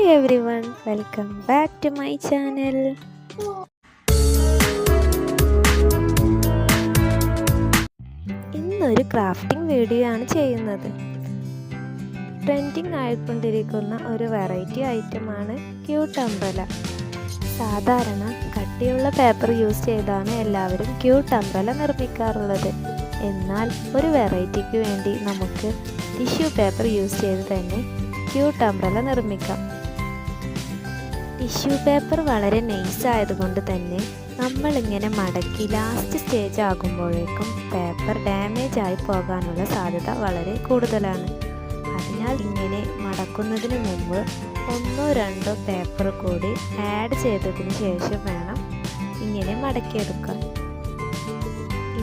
Hi everyone, welcome back to my channel. ഇന്നൊരു crafting video ആണ് ചെയ്യുന്നത്. ട്രെൻഡിങ് ആയിക്കൊണ്ടിരിക്കുന്ന ഒരു വെറൈറ്റി ഐറ്റമാണ് ക്യൂട്ട് അംബ്രല. സാധാരണ കട്ടിയുള്ള പേപ്പർ യൂസ് ചെയ്താണ് എല്ലാവരും ക്യൂട്ട് അംബ്രല നിർമ്മിക്കാറുള്ളത്. എന്നാൽ ഒരു വെറൈറ്റിക്ക് വേണ്ടി നമുക്ക് ടിഷ്യൂ പേപ്പർ യൂസ് ചെയ്ത് തന്നെ ക്യൂട്ട് അംബ്രല നിർമ്മിക്കാം. ടിഷ്യൂ പേപ്പർ വളരെ നൈസ് ആയതുകൊണ്ട് തന്നെ നമ്മളിങ്ങനെ മടക്കി ലാസ്റ്റ് സ്റ്റേജ് ആകുമ്പോഴേക്കും പേപ്പർ ഡാമേജ് ആയി പോകാനുള്ള സാധ്യത വളരെ കൂടുതലാണ്. അതിനാൽ ഇങ്ങനെ മടക്കുന്നതിന് മുമ്പ് 1-2 പേപ്പർ കൂടി ആഡ് ചെയ്തതിന് ശേഷം വേണം ഇങ്ങനെ മടക്കിയെടുക്കാൻ.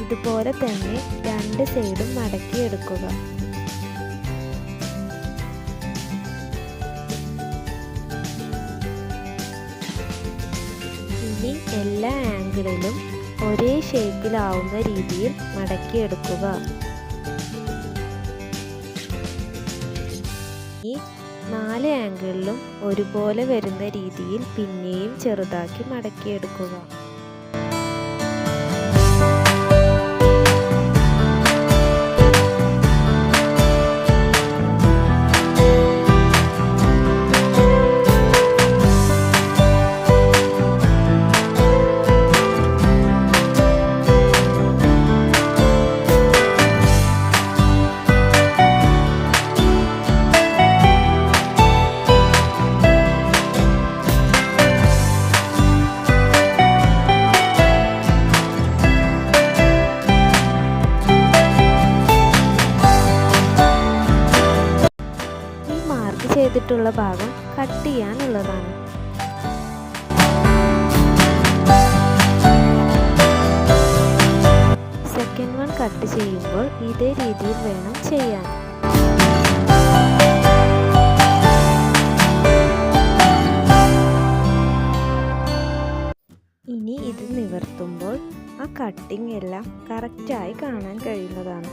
ഇതുപോലെ തന്നെ 2 സൈഡും മടക്കിയെടുക്കുക. ഇനി എല്ലാ ആംഗിളിലും ഒരേ ഷേപ്പിലാവുന്ന രീതിയിൽ മടക്കിയെടുക്കുക. ഈ 4 ആംഗിളിലും ഒരുപോലെ വരുന്ന രീതിയിൽ പിന്നെയും ചെറുതാക്കി മടക്കിയെടുക്കുക. ചെയ്തിട്ടുള്ള ഭാഗം കട്ട് ചെയ്യാനുള്ളതാണ്. സെക്കൻഡ് വൺ കട്ട് ചെയ്യുമ്പോൾ ഇതേ രീതിയിൽ വേണം ചെയ്യാൻ. ഇനി ഇത് നിവർത്തുമ്പോൾ ആ കട്ടിംഗ് എല്ലാം കറക്റ്റായി കാണാൻ കഴിയുന്നതാണ്.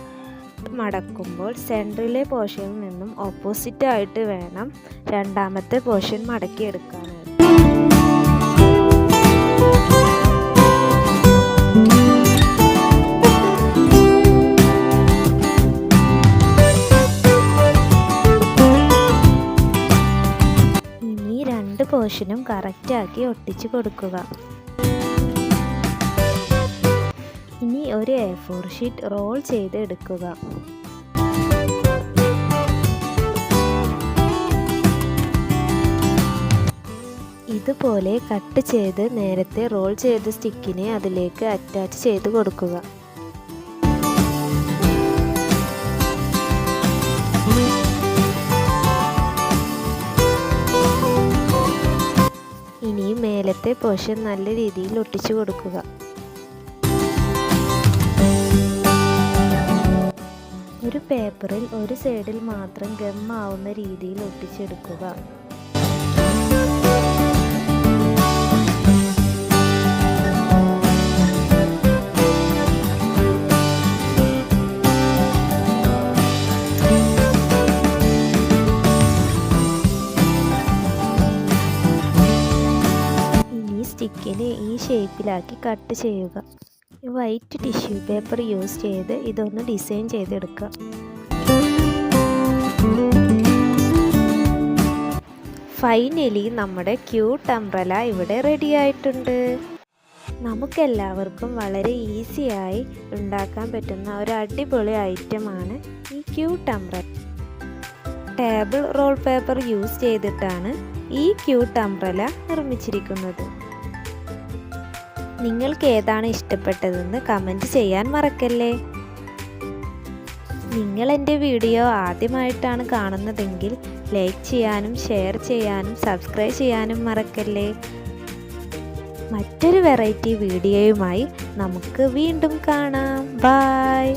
മടക്കുമ്പോൾ സെൻട്രലിലെ പോർഷനിൽ നിന്നും ഓപ്പോസിറ്റ് ആയിട്ട് വേണം രണ്ടാമത്തെ പോർഷൻ മടക്കിയെടുക്കാനായിട്ട്. ഇനി 2 പോർഷനും കറക്റ്റാക്കി ഒട്ടിച്ചു കൊടുക്കുക. ഇനി ഒരു A4 ഷീറ്റ് റോൾ ചെയ്ത് എടുക്കുക. ഇതുപോലെ കട്ട് ചെയ്ത് നേരത്തെ റോൾ ചെയ്ത സ്റ്റിക്കിനെ അതിലേക്ക് അറ്റാച്ച് ചെയ്ത് കൊടുക്കുക. ഇനി മേലത്തെ പോർഷൻ നല്ല രീതിയിൽ ഒട്ടിച്ചു കൊടുക്കുക. ഒരു പേപ്പറിൽ ഒരു സൈഡിൽ മാത്രം ഗം ആവുന്ന രീതിയിൽ ഒട്ടിച്ചെടുക്കുക. ഇനി സ്റ്റിക്കിനെ ഈ ഷേപ്പിലാക്കി കട്ട് ചെയ്യുക. വൈറ്റ് ടിഷ്യൂ പേപ്പർ യൂസ് ചെയ്ത് ഇതൊന്ന് ഡിസൈൻ ചെയ്തെടുക്കുക. ഫൈനലി നമ്മുടെ ക്യൂട്ട് അംബ്രല ഇവിടെ റെഡി ആയിട്ടുണ്ട്. നമുക്കെല്ലാവർക്കും വളരെ ഈസിയായി ഉണ്ടാക്കാൻ പറ്റുന്ന ഒരു അടിപൊളി ഐറ്റമാണ് ഈ cute umbrella. Table roll paper use ചെയ്തിട്ടാണ് ഈ ക്യൂട്ട് അംബ്രല നിർമ്മിച്ചിരിക്കുന്നത്. നിങ്ങൾക്ക് ഏതാണ് ഇഷ്ടപ്പെട്ടതെന്ന് കമൻറ്റ് ചെയ്യാൻ മറക്കല്ലേ. നിങ്ങൾ എൻ്റെ വീഡിയോ ആദ്യമായിട്ടാണ് കാണുന്നതെങ്കിൽ ലൈക്ക് ചെയ്യാനും ഷെയർ ചെയ്യാനും സബ്സ്ക്രൈബ് ചെയ്യാനും മറക്കല്ലേ. മറ്റൊരു വെറൈറ്റി വീഡിയോയുമായി നമുക്ക് വീണ്ടും കാണാം. ബൈ.